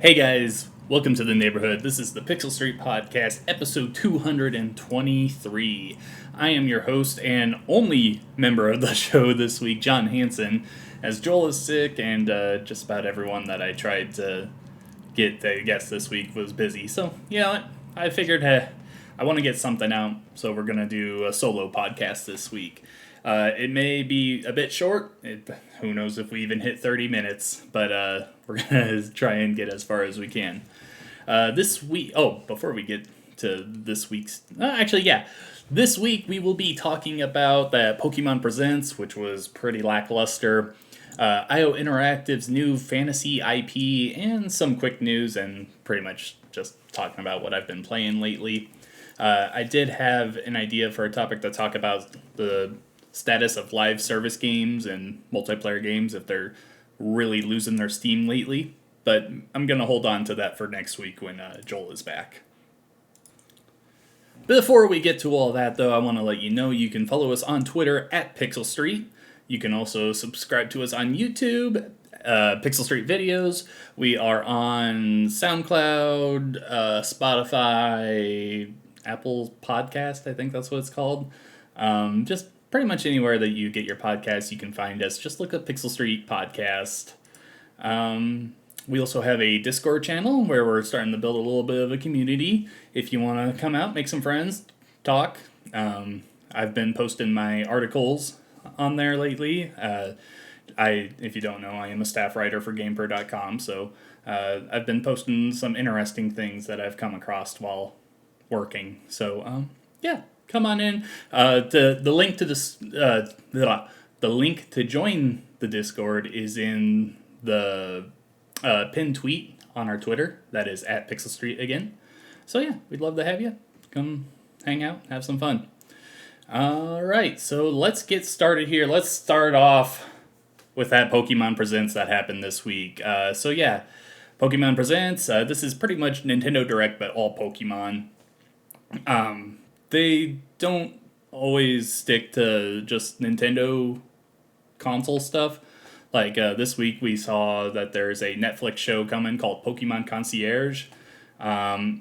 Hey guys, welcome to the neighborhood. This is the Pixel Street Podcast, episode 223. I am your host and only member of the show this week, John Hansen, as Joel is sick and just about everyone that I tried to get a guest this week was busy. So, I figured I want to get something out, so we're going to do a solo podcast this week. It may be a bit short. Who knows if we even hit 30 minutes, but we're going to try and get as far as we can. This week, before we get to this week's, this week we will be talking about that Pokémon Presents, which was pretty lackluster, IO Interactive's new fantasy IP, and some quick news, and pretty much just talking about what I've been playing lately. I did have an idea for a topic to talk about the status of live service games and multiplayer games if they're really losing their steam lately, but I'm going to hold on to that for next week when Joel is back. Before we get to all that, though, I want to let you know you can follow us on Twitter at Pixel Street. You can also subscribe to us on YouTube, Pixel Street Videos. We are on SoundCloud, Spotify, Apple Podcast, I think that's what it's called. Just pretty much anywhere that you get your podcasts, you can find us. Just look up Pixel Street Podcast. We also have a Discord channel where we're starting to build a little bit of a community. If you want to come out, make some friends, talk. I've been posting my articles on there lately. If you don't know, I am a staff writer for GamePro.com, so I've been posting some interesting things that I've come across while working. So, come on in. The link to this, the link to join the Discord is in the pinned tweet on our Twitter. That is at Pixel Street again. So yeah, we'd love to have you. Come hang out, have some fun. All right, so let's get started here. Let's start off with that Pokemon Presents that happened this week. Pokemon Presents. This is pretty much Nintendo Direct, but all Pokemon. They don't always stick to just Nintendo console stuff. Like this week we saw that there's a Netflix show coming called Pokemon Concierge. So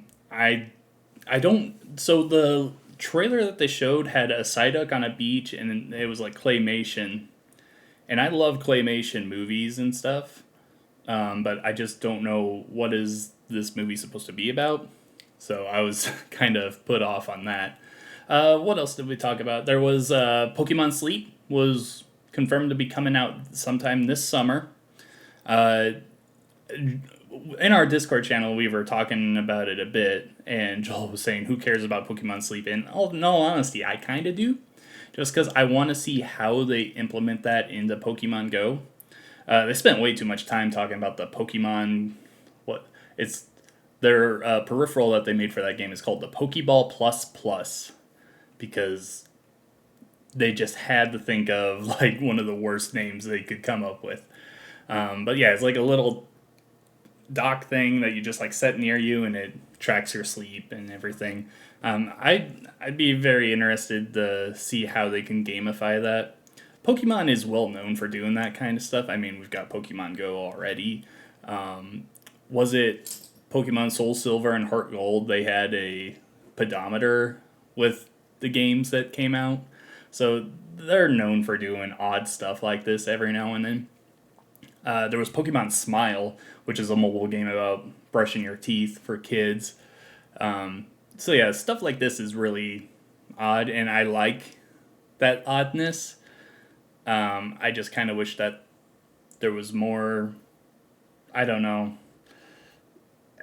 the trailer that they showed had a Psyduck on a beach and it was like claymation. And I love claymation movies and stuff. But I just don't know what is this movie supposed to be about. So I was kind of put off on that. What else did we talk about? There was Pokemon Sleep was confirmed to be coming out sometime this summer. In our Discord channel, we were talking about it a bit, and Joel was saying, who cares about Pokemon Sleep? And in all honesty, I kind of do. Just because I want to see how they implement that into Pokemon Go. They spent way too much time talking about the Pokemon... Their peripheral that they made for that game is called the Pokeball Plus Plus, because they just had to think of like one of the worst names they could come up with. But yeah, it's like a little dock thing that you just like set near you and it tracks your sleep and everything. I'd be very interested to see how they can gamify that. Pokemon is well known for doing that kind of stuff. I mean, we've got Pokemon Go already. Was it Pokemon Soul Silver and Heart Gold? They had a pedometer with the games that came out. So they're known for doing odd stuff like this every now and then. There was Pokemon Smile, which is a mobile game about brushing your teeth for kids. Stuff like this is really odd, and I like that oddness. I just kind of wish that there was more, I don't know.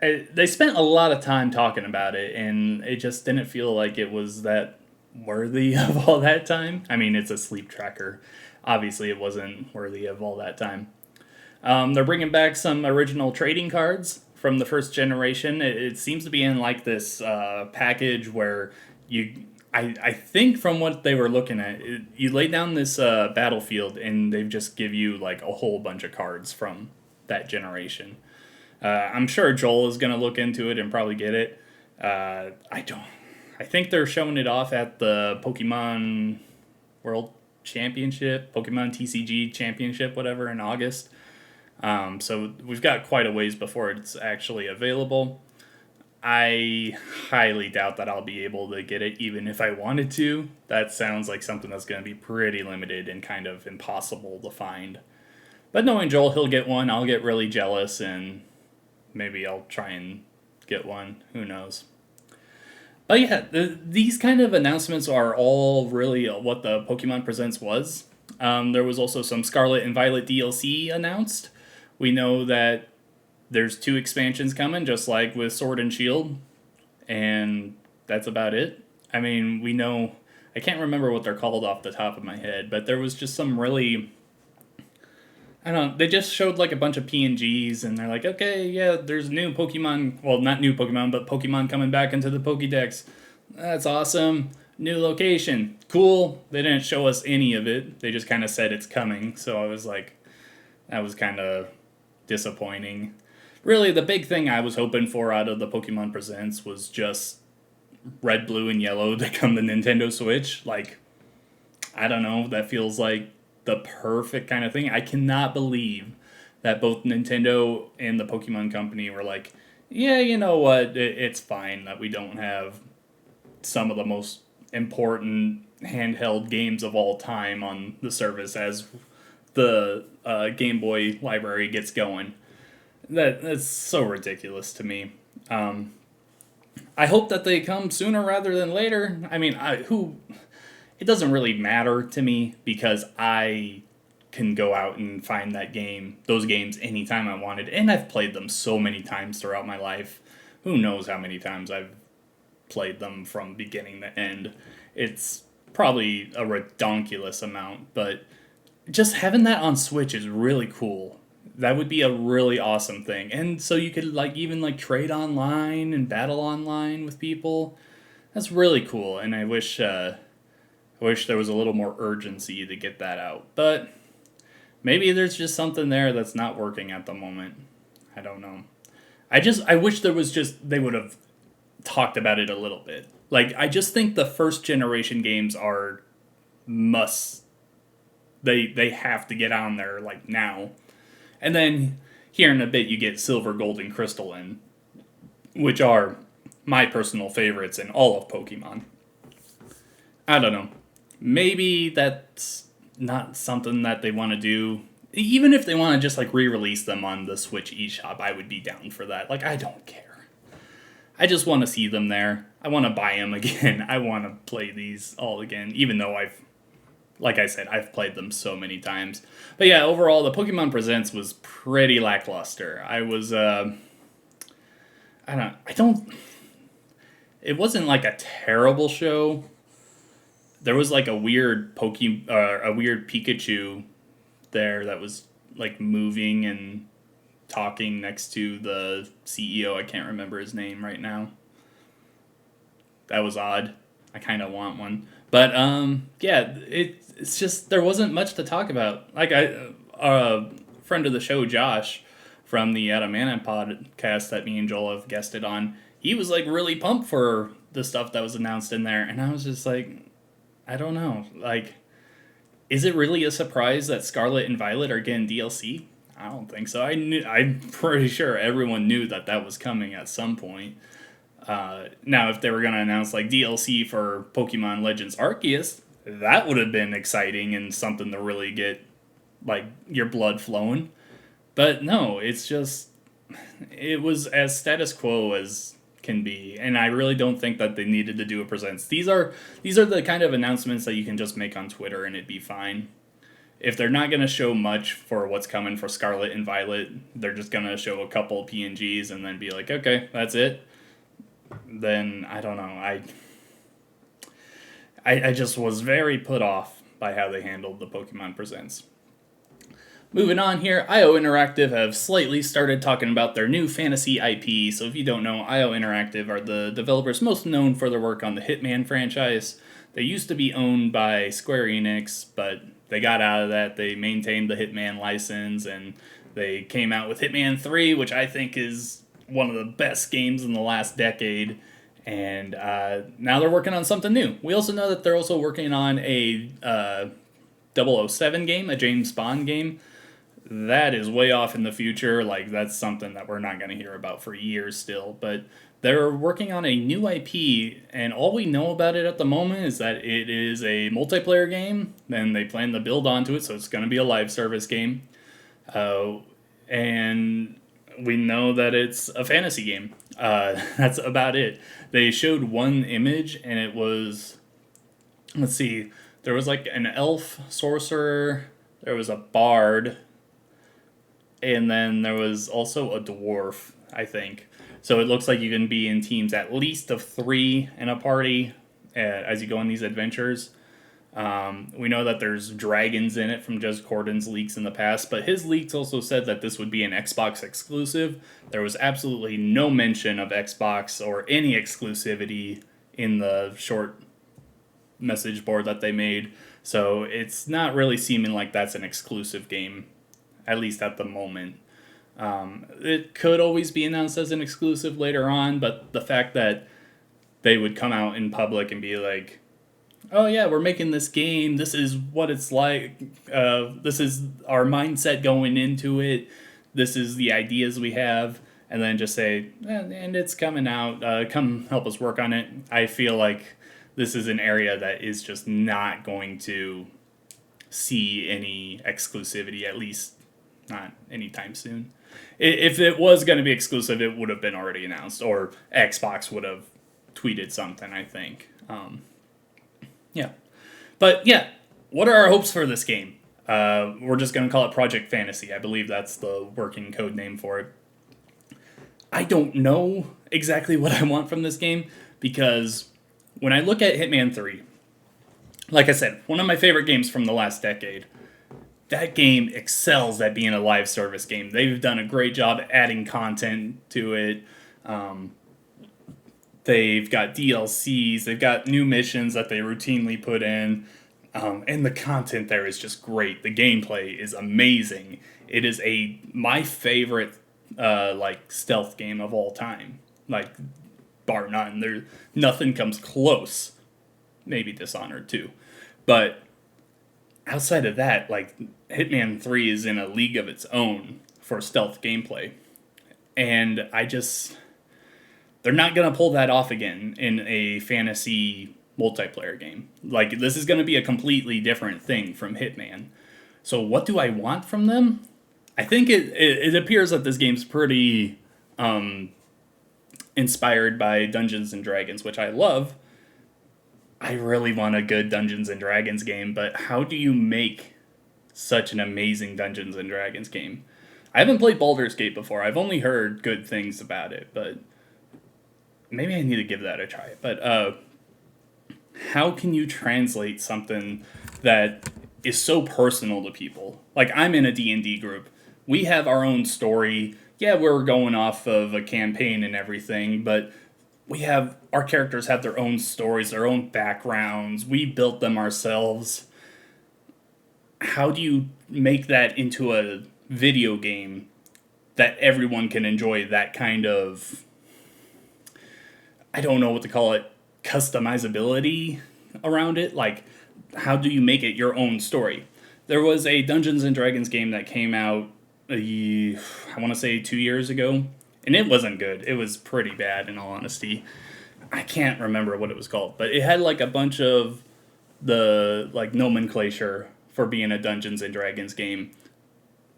They spent a lot of time talking about it, and it just didn't feel like it was that worthy of all that time. I mean, it's a sleep tracker. Obviously, it wasn't worthy of all that time. They're bringing back some original trading cards from the first generation. It seems to be in like this package where I think from what they were looking at, you lay down this battlefield and they just give you like a whole bunch of cards from that generation. I'm sure Joel is going to look into it and probably get it. I think they're showing it off at the Pokemon World Championship, Pokemon TCG Championship, whatever, in August. So we've got quite a ways before it's actually available. I highly doubt that I'll be able to get it even if I wanted to. That sounds like something that's going to be pretty limited and kind of impossible to find. But knowing Joel, he'll get one. I'll get really jealous and maybe I'll try and get one. Who knows? But yeah, these kind of announcements are all really what the Pokemon Presents was. There was also some Scarlet and Violet DLC announced. We know that there's 2 expansions coming, just like with Sword and Shield, and that's about it. I mean, we know, I can't remember what they're called off the top of my head, but there was just some really, I don't know, they just showed like a bunch of PNGs, and they're like, okay, yeah, there's new Pokemon, well, not new Pokemon, but Pokemon coming back into the Pokédex. That's awesome. New location. Cool. They didn't show us any of it. They just kind of said it's coming, so I was like, that was kind of disappointing. Really, the big thing I was hoping for out of the Pokemon Presents was just red, blue, and yellow to come to Nintendo Switch. Like, I don't know, that feels like the perfect kind of thing. I cannot believe that both Nintendo and the Pokemon Company were like, yeah, you know what, it's fine that we don't have some of the most important handheld games of all time on the service as the Game Boy library gets going. That's so ridiculous to me. I hope that they come sooner rather than later. I mean, it doesn't really matter to me because I can go out and find those games anytime I wanted, and I've played them so many times throughout my life. Who knows how many times I've played them from beginning to end. It's probably a redonkulous amount, but just having that on Switch is really cool. That would be a really awesome thing. And so you could even trade online and battle online with people. That's really cool, and I wish there was a little more urgency to get that out. But maybe there's just something there that's not working at the moment. I don't know. I wish they would have talked about it a little bit. Like, I just think the first generation games are must. They have to get on there like now. And then here in a bit you get Silver, Gold, and Crystal in, which are my personal favorites in all of Pokemon. I don't know. Maybe that's not something that they want to do. Even if they want to just re-release them on the Switch eShop, I would be down for that. I don't care. I just want to see them there. I want to buy them again. I want to play these all again, even though like I said, I've played them so many times. But yeah, overall, the Pokemon Presents was pretty lackluster. It wasn't a terrible show. There was a weird a weird Pikachu there that was moving and talking next to the CEO. I can't remember his name right now. That was odd. I kind of want one. But yeah, it's just there wasn't much to talk about. A friend of the show, Josh, from the Adamana podcast that me and Joel have guested on, he was really pumped for the stuff that was announced in there, and I was just I don't know. Is it really a surprise that Scarlet and Violet are getting DLC? I don't think so. I'm pretty sure everyone knew that was coming at some point. Now, if they were going to announce DLC for Pokemon Legends Arceus, that would have been exciting and something to really get your blood flowing. But no, it was as status quo as can be, and I really don't think that they needed to do a presents. These are the kind of announcements that you can just make on Twitter and it'd be fine. If they're not going to show much for what's coming for Scarlet and Violet, they're just going to show a couple PNGs and then be like, okay, that's it. Then I don't know. I just was very put off by how they handled the Pokemon Presents. Moving on here, IO Interactive have slightly started talking about their new fantasy IP. So if you don't know, IO Interactive are the developers most known for their work on the Hitman franchise. They used to be owned by Square Enix, but they got out of that. They maintained the Hitman license, and they came out with Hitman 3, which I think is one of the best games in the last decade. And now they're working on something new. We also know that they're also working on a 007 game, a James Bond game. that is way off in the future. Like, that's something that we're not going to hear about for years still. But they're working on a new IP, and all we know about it at the moment is that it is a multiplayer game. Then they plan to build onto it, so it's going to be a live service game. And we know that it's a fantasy game. That's about it. They showed one image, and it was, let's see, there was like an elf sorcerer, there was a bard, and then there was also a dwarf, I think. So it looks like you can be in teams at least of 3 in a party as you go on these adventures. We know that there's dragons in it from Jez Corden's leaks in the past, but his leaks also said that this would be an Xbox exclusive. There was absolutely no mention of Xbox or any exclusivity in the short message board that they made. So it's not really seeming like that's an exclusive game, at least at the moment. It could always be announced as an exclusive later on, but the fact that they would come out in public and be like, oh yeah, we're making this game, this is what it's like, this is our mindset going into it, this is the ideas we have, and then just say, and it's coming out, come help us work on it. I feel like this is an area that is just not going to see any exclusivity, at least not anytime soon. If it was going to be exclusive, it would have been already announced, or Xbox would have tweeted something, I think. Yeah. But yeah, what are our hopes for this game? We're just going to call it Project Fantasy. I believe that's the working code name for it. I don't know exactly what I want from this game, because when I look at Hitman 3, like I said, one of my favorite games from the last decade, that game excels at being a live service game. They've done a great job adding content to it. They've got DLCs, they've got new missions that they routinely put in, and the content there is just great. The gameplay is amazing. It is my favorite stealth game of all time, like bar none. Nothing comes close. Maybe Dishonored too, but outside of that, like, Hitman 3 is in a league of its own for stealth gameplay, and they're not going to pull that off again in a fantasy multiplayer game. Like, this is going to be a completely different thing from Hitman. So what do I want from them? I think it appears that this game's pretty inspired by Dungeons and Dragons, which I love. I really want a good Dungeons and Dragons game, but how do you make such an amazing Dungeons and Dragons game? I haven't played Baldur's Gate before. I've only heard good things about it, but maybe I need to give that a try. But how can you translate something that is so personal to people? Like, I'm in a D&D group. We have our own story. Yeah, we're going off of a campaign and everything, but our characters have their own stories, their own backgrounds. We built them ourselves. How do you make that into a video game that everyone can enjoy that kind of, I don't know what to call it, customizability around it? Like, how do you make it your own story? There was a Dungeons and Dragons game that came out, I want to say 2 years ago, and it wasn't good. It was pretty bad, in all honesty. I can't remember what it was called, but it had like a bunch of the like nomenclature for being a Dungeons and Dragons game,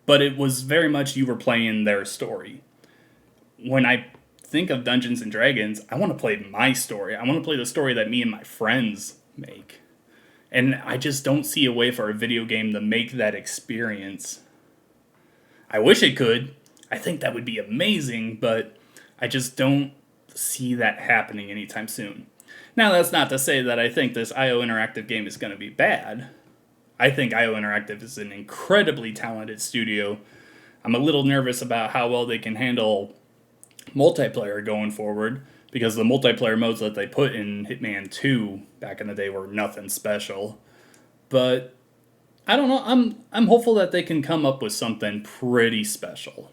but it was very much you were playing their story. When I think of Dungeons and Dragons, I want to play my story. I want to play the story that me and my friends make. And I just don't see a way for a video game to make that experience. I wish it could. I think that would be amazing, but I just don't see that happening anytime soon. Now, that's not to say that I think this IO Interactive game is going to be bad. I think IO Interactive is an incredibly talented studio. I'm a little nervous about how well they can handle multiplayer going forward, because the multiplayer modes that they put in Hitman 2 back in the day were nothing special. But I don't know. I'm hopeful that they can come up with something pretty special.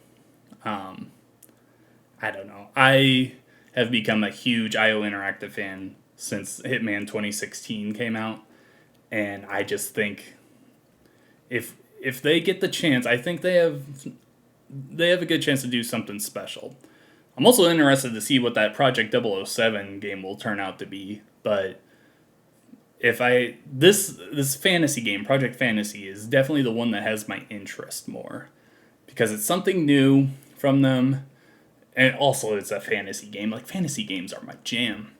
I don't know. I have become a huge IO Interactive fan since Hitman 2016 came out, and I just think if if they get the chance, I think they have a good chance to do something special. I'm also interested to see what that Project 007 game will turn out to be, but if I this fantasy game, Project Fantasy, is definitely the one that has my interest more because it's something new from them, and also it's a fantasy game. Like fantasy games are my jam,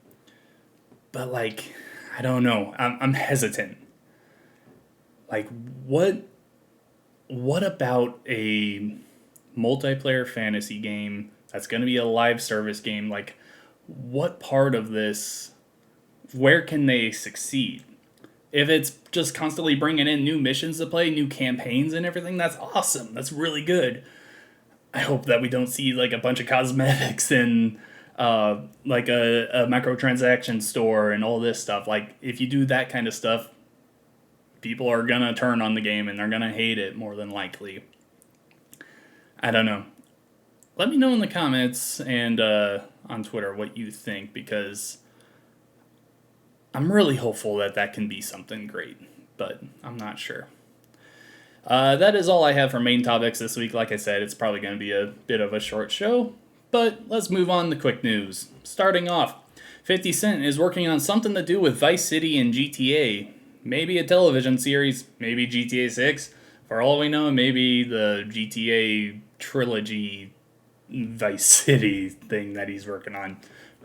but like I don't know, I'm hesitant. Like what about a multiplayer fantasy game that's going to be a live service game? Like what part of this? Where can they succeed? If it's just constantly bringing in new missions to play, new campaigns and everything, that's awesome. That's really good. I hope that we don't see like a bunch of cosmetics and like a microtransaction store and all this stuff. Like if you do that kind of stuff, people are gonna turn on the game and they're gonna hate it more than likely. I don't know. Let me know in the comments and on Twitter what you think, because I'm really hopeful that that can be something great, but I'm not sure. That is all I have for main topics this week. Like I said, it's probably going to be a bit of a short show, but let's move on to quick news. Starting off, 50 Cent is working on something to do with Vice City and GTA. Maybe a television series, maybe GTA 6. For all we know, maybe the GTA trilogy Vice City thing that he's working on.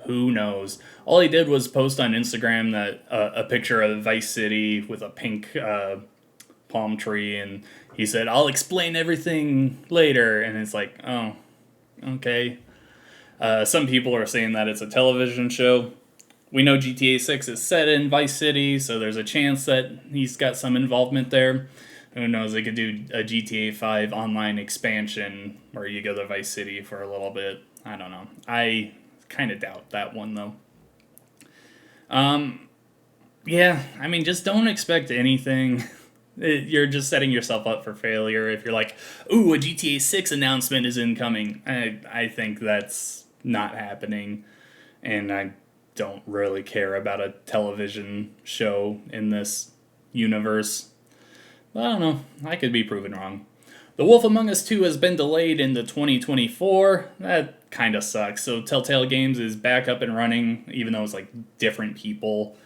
Who knows? All he did was post on Instagram that a picture of Vice City with a pink palm tree, and he said, "I'll explain everything later." And it's like, oh, okay. Some people are saying that it's a television show. We know GTA 6 is set in Vice City, so there's a chance that he's got some involvement there. Who knows? They could do a GTA 5 online expansion where you go to Vice City for a little bit. I don't know. I kind of doubt that one, though. Yeah, I mean, just don't expect anything. You're just setting yourself up for failure if you're like, ooh, a GTA 6 announcement is incoming. I think that's not happening, and I don't really care about a television show in this universe. But I don't know. I could be proven wrong. The Wolf Among Us 2 has been delayed into 2024. That kind of sucks. So Telltale Games is back up and running, even though it's like different people.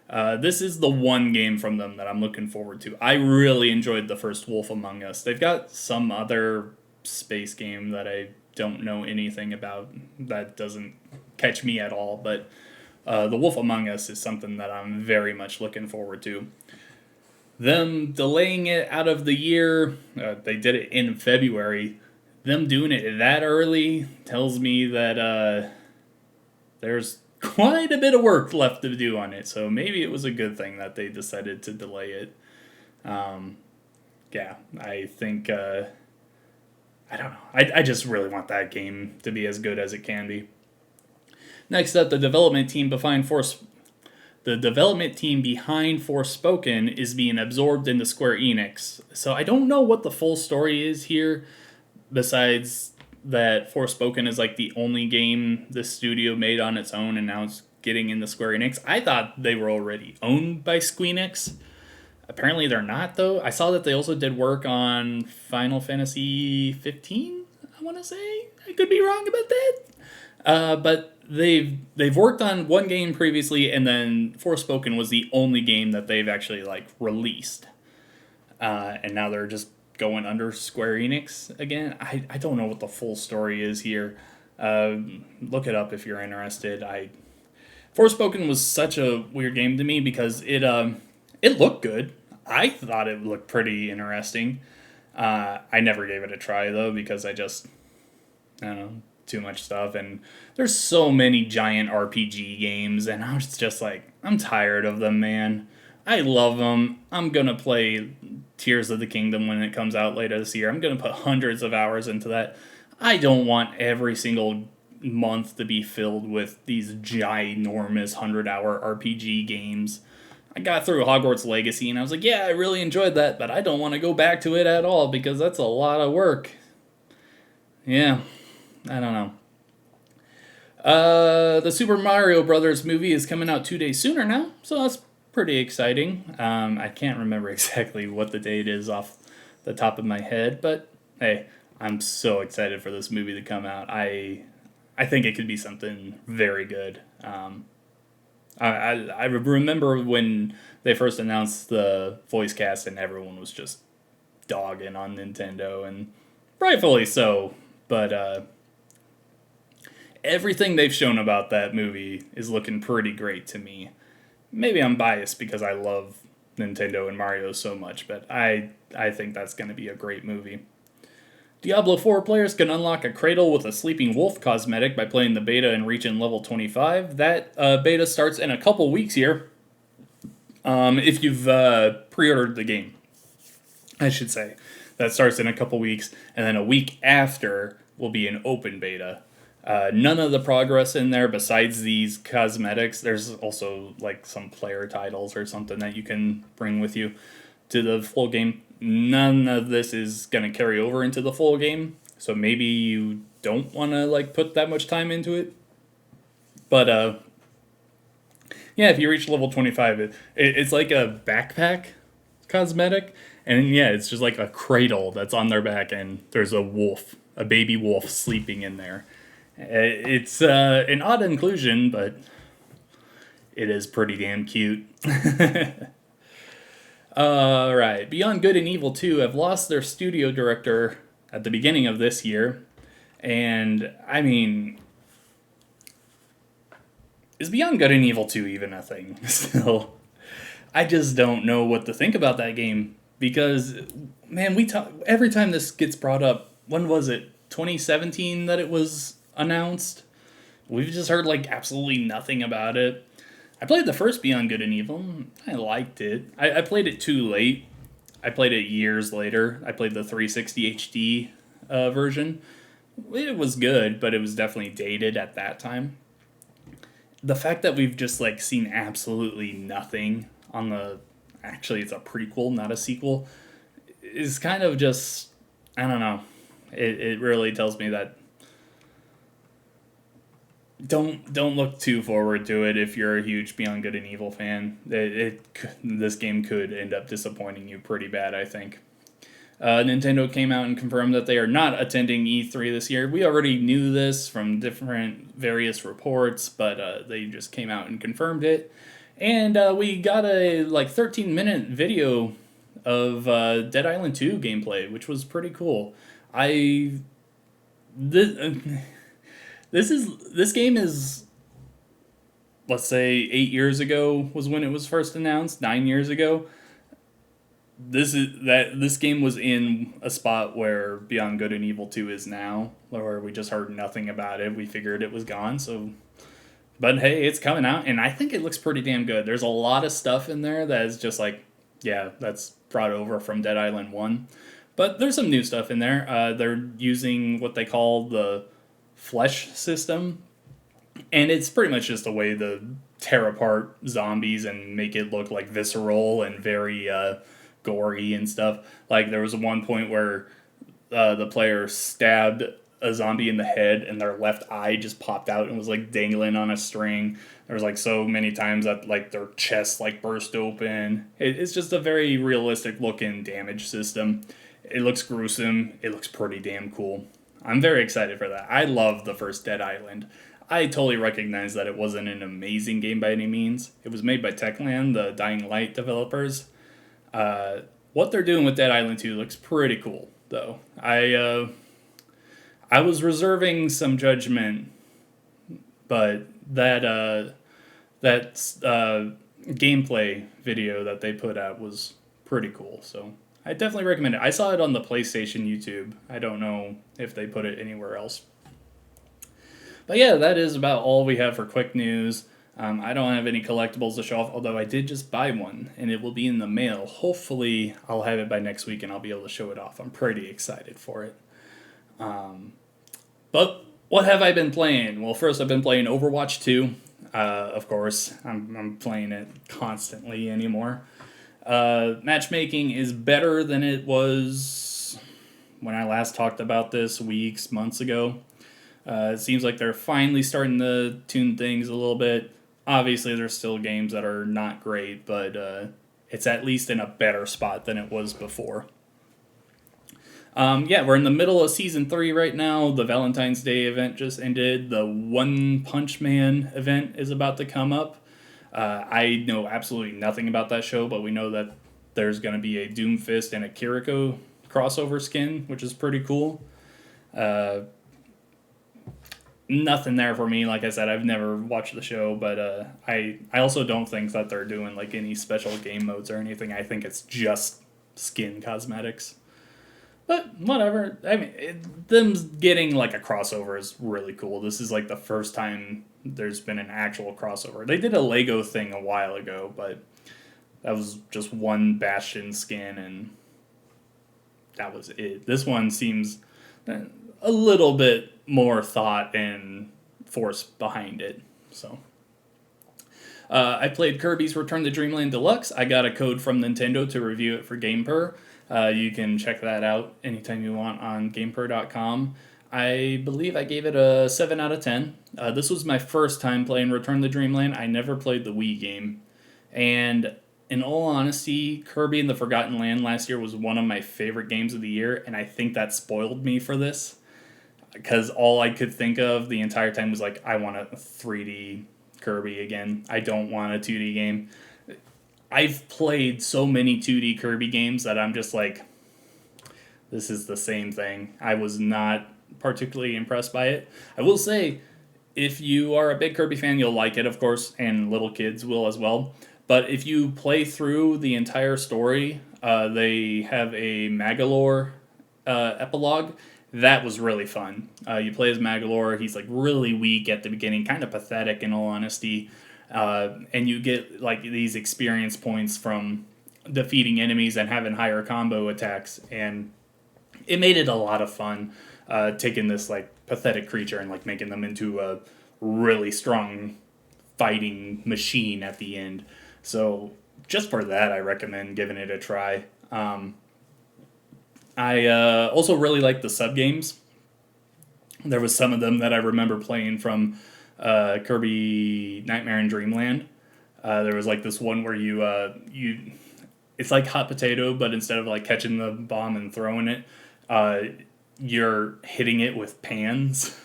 This is the one game from them that I'm looking forward to. I really enjoyed the first Wolf Among Us. They've got some other space game that I don't know anything about that doesn't catch me at all, but the Wolf Among Us is something that I'm very much looking forward to. Them delaying it out of the year, they did it in February. Them doing it that early tells me that there's quite a bit of work left to do on it. So maybe it was a good thing that they decided to delay it. Yeah, I think, I don't know. I just really want that game to be as good as it can be. Next up, the development team behind Forspoken is being absorbed into Square Enix. So I don't know what the full story is here, besides that Forspoken is like the only game the studio made on its own, and now it's getting into Square Enix. I thought they were already owned by Squeenix. Apparently they're not, though. I saw that they also did work on Final Fantasy 15, I want to say. I could be wrong about that. But they've worked on one game previously, and then Forspoken was the only game that they've actually like released. And now they're just going under Square Enix again. I don't know what the full story is here. Look it up if you're interested. Forspoken was such a weird game to me because it looked good. I thought it looked pretty interesting. I never gave it a try though because I don't know, too much stuff, and there's so many giant RPG games, and I was just like, I'm tired of them, man. I love them. I'm gonna play Tears of the Kingdom when it comes out later this year. I'm gonna put hundreds of hours into that. I don't want every single month to be filled with these ginormous 100-hour RPG games. I got through Hogwarts Legacy and I was like, yeah, I really enjoyed that, but I don't want to go back to it at all because that's a lot of work. Yeah, I don't know. The Super Mario Brothers movie is coming out 2 days sooner now, so that's pretty exciting. I can't remember exactly what the date is off the top of my head. But hey, I'm so excited for this movie to come out. I think it could be something very good. I remember when they first announced the voice cast and everyone was just dogging on Nintendo, and rightfully so. But everything they've shown about that movie is looking pretty great to me. Maybe I'm biased because I love Nintendo and Mario so much, but I think that's going to be a great movie. Diablo 4 players can unlock a cradle with a sleeping wolf cosmetic by playing the beta and reaching level 25. That beta starts in a couple weeks here. If you've pre-ordered the game, I should say. That starts in a couple weeks, and then a week after will be an open beta. None of the progress in there besides these cosmetics. There's also like some player titles or something that you can bring with you to the full game. None of this is going to carry over into the full game, so maybe you don't want to like put that much time into it. But yeah, if you reach level 25, it's like a backpack cosmetic, and yeah, it's just like a cradle that's on their back, and there's a wolf, a baby wolf sleeping in there. It's an odd inclusion, but it is pretty damn cute. Alright, Beyond Good and Evil 2 have lost their studio director at the beginning of this year. And, I mean, is Beyond Good and Evil 2 even a thing still? I just don't know what to think about that game. Because, man, every time this gets brought up, when was it? 2017 that it was announced? We've just heard, like, absolutely nothing about it. I played the first Beyond Good and Evil. I liked it. I played it too late. I played it years later. I played the 360 HD version. It was good, but it was definitely dated at that time. The fact that we've just like seen absolutely nothing on the... Actually, it's a prequel, not a sequel. Is kind of just... I don't know. It really tells me that don't look too forward to it if you're a huge Beyond Good and Evil fan. This game could end up disappointing you pretty bad, I think. Nintendo came out and confirmed that they are not attending E3 this year. We already knew this from different various reports, but they just came out and confirmed it. And we got a 13-minute video of Dead Island 2 gameplay, which was pretty cool. This game is, let's say, 8 years ago was when it was first announced. 9 years ago. This game was in a spot where Beyond Good and Evil 2 is now, where we just heard nothing about it. We figured it was gone. But hey, it's coming out, and I think it looks pretty damn good. There's a lot of stuff in there that is just like, yeah, that's brought over from Dead Island 1. But there's some new stuff in there. They're using what they call the flesh system, and it's pretty much just a way to tear apart zombies and make it look like visceral and very gory and stuff. Like there was one point where the player stabbed a zombie in the head and their left eye just popped out and was like dangling on a string. There was like so many times that like their chest like burst open. It's just a very realistic looking damage system. It looks gruesome. It looks pretty damn cool. I'm very excited for that. I love the first Dead Island. I totally recognize that it wasn't an amazing game by any means. It was made by Techland, the Dying Light developers. What they're doing with Dead Island 2 looks pretty cool, though. I was reserving some judgment, but that gameplay video that they put out was pretty cool, so I definitely recommend it. I saw it on the PlayStation YouTube. I don't know if they put it anywhere else. But yeah, that is about all we have for quick news. I don't have any collectibles to show off, although I did just buy one, and it will be in the mail. Hopefully, I'll have it by next week, and I'll be able to show it off. I'm pretty excited for it. But what have I been playing? Well, first I've been playing Overwatch 2. Of course, I'm playing it constantly anymore. Matchmaking is better than it was when I last talked about this months ago. It seems like they're finally starting to tune things a little bit. Obviously, there's still games that are not great, but it's at least in a better spot than it was before. Yeah, we're in the middle of season 3 right now. The Valentine's Day event just ended. The One Punch Man event is about to come up. I know absolutely nothing about that show, but we know that there's going to be a Doomfist and a Kiriko crossover skin, which is pretty cool. Uh, Nothing there for me. Like I said, I've never watched the show, but I also don't think that they're doing like any special game modes or anything. I think it's just skin cosmetics. But whatever. I mean, them getting like a crossover is really cool. This is like the first time there's been an actual crossover. They did a Lego thing a while ago, but that was just one Bastion skin, and that was it. This one seems a little bit more thought and force behind it. So. I played Kirby's Return to Dreamland Deluxe. I got a code from Nintendo to review it for GamePer. You can check that out anytime you want on GamePer.com. I believe I gave it a 7 out of 10. This was my first time playing Return to Dreamland. I never played the Wii game. And in all honesty, Kirby and the Forgotten Land last year was one of my favorite games of the year, and I think that spoiled me for this. Because all I could think of the entire time was like, I want a 3D Kirby again. I don't want a 2D game. I've played so many 2D Kirby games that I'm just like, this is the same thing. I was not particularly impressed by it. I will say, if you are a big Kirby fan, you'll like it, of course, and little kids will as well. But if you play through the entire story, they have a Magalore epilogue. That was really fun. You play as Magalore. He's like really weak at the beginning, kind of pathetic in all honesty. And you get like these experience points from defeating enemies and having higher combo attacks, and it made it a lot of fun. Taking this like pathetic creature and like making them into a really strong fighting machine at the end. So just for that, I recommend giving it a try. I also really like the sub games. There was some of them that I remember playing from Kirby Nightmare in Dreamland. There was like this one where you it's like hot potato, but instead of like catching the bomb and throwing it, you're hitting it with pans,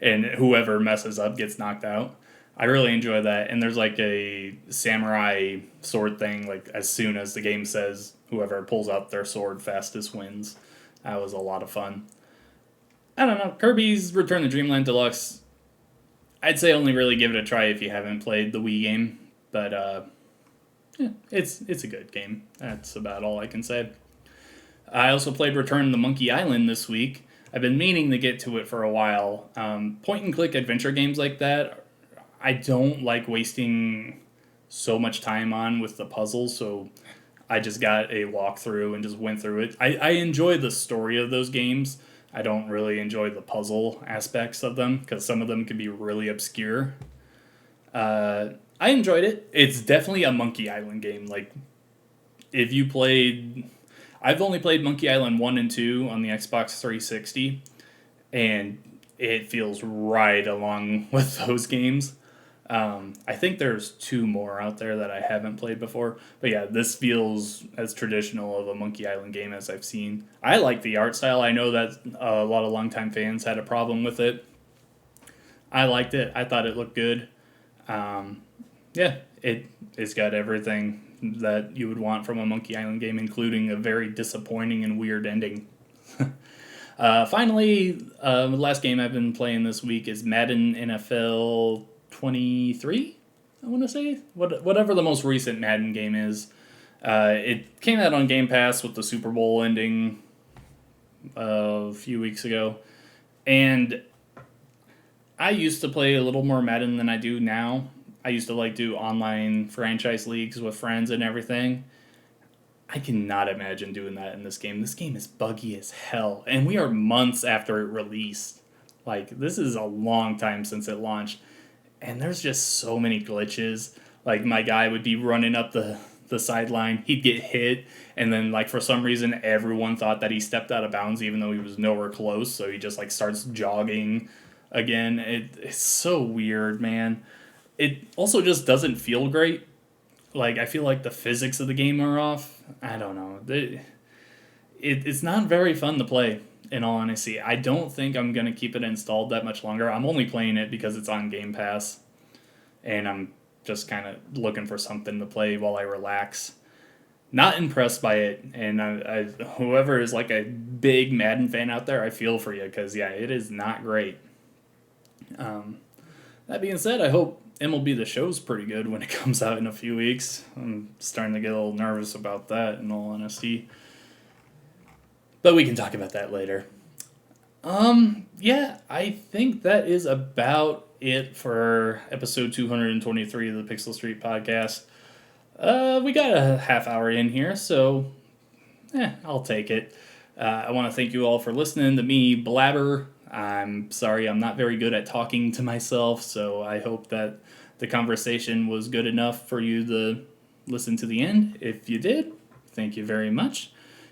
and whoever messes up gets knocked out. I really enjoy that, and there's like a samurai sword thing. Like as soon as the game says whoever pulls out their sword fastest wins. That was a lot of fun. I don't know. Kirby's Return to Dreamland Deluxe, I'd say only really give it a try if you haven't played the Wii game. But yeah, it's a good game. That's about all I can say. I also played Return to Monkey Island this week. I've been meaning to get to it for a while. Point and click adventure games like that, I don't like wasting so much time on with the puzzles, so I just got a walkthrough and just went through it. I enjoy the story of those games. I don't really enjoy the puzzle aspects of them because some of them can be really obscure. I enjoyed it. It's definitely a Monkey Island game. Like, if you played... I've only played Monkey Island 1 and 2 on the Xbox 360, and it feels right along with those games. I think there's 2 more out there that I haven't played before. But yeah, this feels as traditional of a Monkey Island game as I've seen. I like the art style. I know that a lot of longtime fans had a problem with it. I liked it. I thought it looked good. Yeah, it's got everything that you would want from a Monkey Island game, including a very disappointing and weird ending. Finally, the last game I've been playing this week is Madden NFL 23, I want to say. Whatever the most recent Madden game is. It came out on Game Pass with the Super Bowl ending a few weeks ago. And I used to play a little more Madden than I do now. I used to like do online franchise leagues with friends and everything. I cannot imagine doing that in this game. This game is buggy as hell. And we are months after it released. Like, this is a long time since it launched. And there's just so many glitches. Like, my guy would be running up the sideline. He'd get hit. And then, like, for some reason, everyone thought that he stepped out of bounds even though he was nowhere close. So he just, like, starts jogging again. It's so weird, man. It also just doesn't feel great. Like, I feel like the physics of the game are off. I don't know. it's not very fun to play, in all honesty. I don't think I'm going to keep it installed that much longer. I'm only playing it because it's on Game Pass, and I'm just kind of looking for something to play while I relax. Not impressed by it, and whoever is like a big Madden fan out there, I feel for you, because yeah, it is not great. That being said, I hope MLB The Show's pretty good when it comes out in a few weeks. I'm starting to get a little nervous about that, in all honesty. But we can talk about that later. Yeah, I think that is about it for episode 223 of the Pixel Street podcast. We got a half hour in here, so I'll take it. I want to thank you all for listening to me blabber. I'm sorry I'm not very good at talking to myself, so I hope that the conversation was good enough for you to listen to the end. If you did, thank you very much.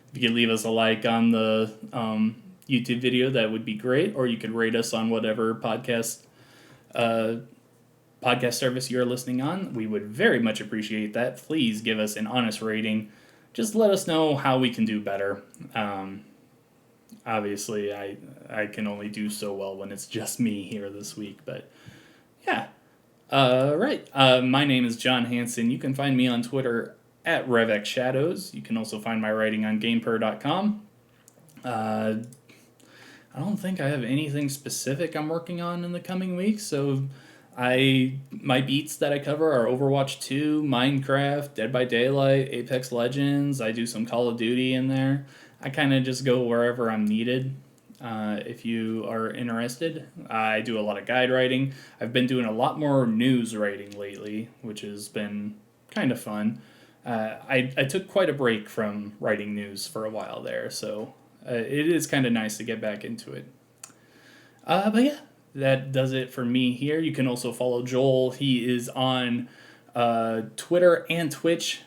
If you could leave us a like on the YouTube video, that would be great, or you could rate us on whatever podcast service you're listening on. We would very much appreciate that. Please give us an honest rating. Just let us know how we can do better. Obviously, I can only do so well when it's just me here this week, but yeah. Right. My name is John Hansen. You can find me on Twitter at RevXShadows. You can also find my writing on GamePer.com. I don't think I have anything specific I'm working on in the coming weeks, so my beats that I cover are Overwatch 2, Minecraft, Dead by Daylight, Apex Legends. I do some Call of Duty in there. I kind of just go wherever I'm needed. If you are interested, I do a lot of guide writing. I've been doing a lot more news writing lately, which has been kind of fun. I took quite a break from writing news for a while there, so it is kind of nice to get back into it. But yeah, that does it for me here. You can also follow Joel. He is on Twitter and Twitch,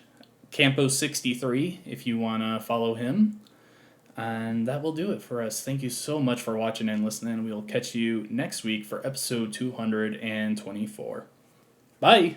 Campo63, if you want to follow him. And that will do it for us. Thank you so much for watching and listening. We'll catch you next week for episode 224. Bye!